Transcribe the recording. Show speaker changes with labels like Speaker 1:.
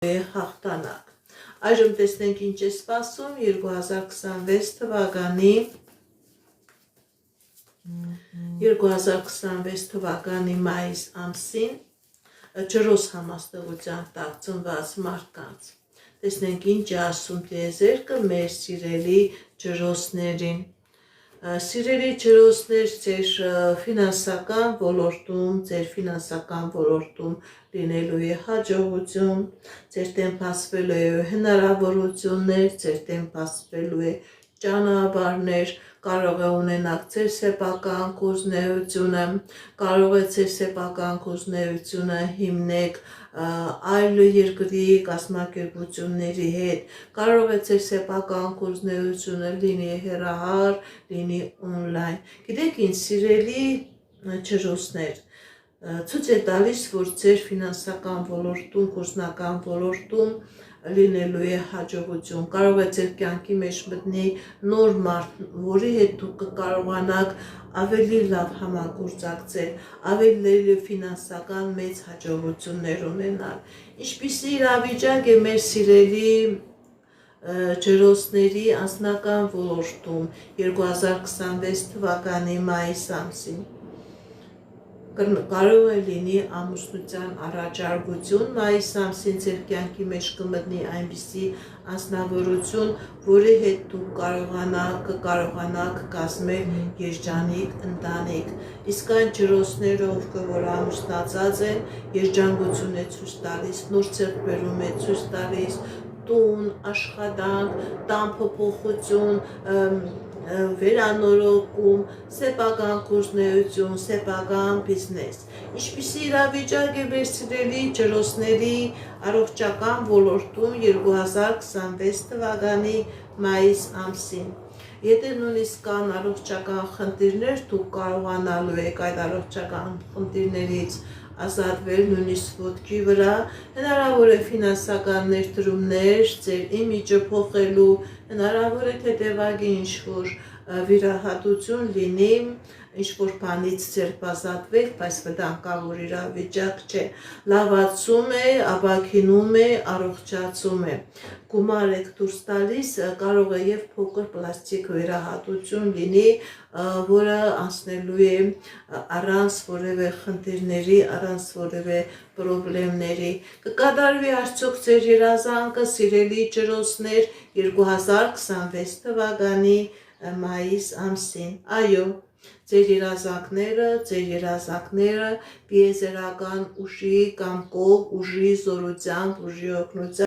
Speaker 1: հաղթանակ։ Այժմ տեսնենք ինչ է սպասում 2026 թվականի մայիս ամսին ջրոս համաստեղության տակ ծնված մարդկանց։ Տեսնենք ինչ է ասում տիեզերքը մեր սիրելի ջրոսներին։ Սիրելի ջրոսներ, ձեր ֆինանսական ոլորտում լինելու է հաջողություն, ձեր դեմ փաստվելու է հնարավորություններ, ձեր դեմ փաստվելու է ճանապարհներ, կարող է ունենաք ձեր սեփական կուզնեությունը, կարող է ձեր սեփական կուզնեությունը հիմնեք այլ երկրի կազմակերպությունների հետ, կարող է ձեր սեփական կուզնեությունը լինի հեռահար, լինի օնլայն։ Գիտեք ինչ, սիրելի ջրոսներ, ցույց է տալիս, որ ձեր ֆինանսական ոլորտում, գործնական ոլորտում լինելու է հաջողություն, կարող է ձեր կյանքի մեջ մտնի նոր մարդ, որի հետ դուք կկարողանաք ավելի լավ համագործակցել, ավելի ֆինանսական մեծ հաջողություններ ունենալ։ Ինչպիսի իրավիճակ է մեր սիրելի ջրոսների անձնական ոլորտում 2026 թվականի մայիս ամսին։ Կարող է լինի ամուսնության առաջարկություն, մայիս ամսին ձեր կյանքի մեջ կմտնի այնպիսի անձնավորություն, որի հետ դուք կկարողանաք կազմել երջանիկ ընտանիք։ Իսկ այն ջրոսները, ովքեր որ ամուսնացած են, երջանկություն է ցույց տալիս, նոր ձեռքբերում է ցույց տալիս, տուն, աշխատանք, տան փոփոխություն, վերանորոգում, սեփական գործունեություն, սեփական բիզնես։ Ինչպիսի իրավիճակ է մեր սիրելի ջրոսների առողջական ոլորտում 2026 թվականի մայիս ամսին։ Եթե նույնիսկ կան առողջական խնդիրներ, դուք կարողանալու եք այդ առողջական խնդիրներից ազատվել նույնիսկ ոտքի վրա, հնարավոր է ֆինանսական ներդրումներ, ձեր իմիջը փոխելու, հնարավոր է հետևակի ինչ-որ վիրահատություն լինի, ինչ-որ բանից ձերբազատվեք, բայց վտանգավոր իրավիճակ չէ, լավացում է, ապաքինում է, առողջացում է։ Գումար եք դուրս տալիս, կարող է եւ փոքր պլաստիկ վիրահատություն լինի, որը անցնելու է առանց որևէ խնդիրների, առանց որևէ պրոբլեմների։ Կկատարվի արդյոք ձեր երազանքը, սիրելի ջրոսներ, 2026 թվականի մայիս ամսին։ Այո, ձեր երազանքները տիեզերական ուժի կամքով, ուժի զորությամբ, ուժի օգնությամբ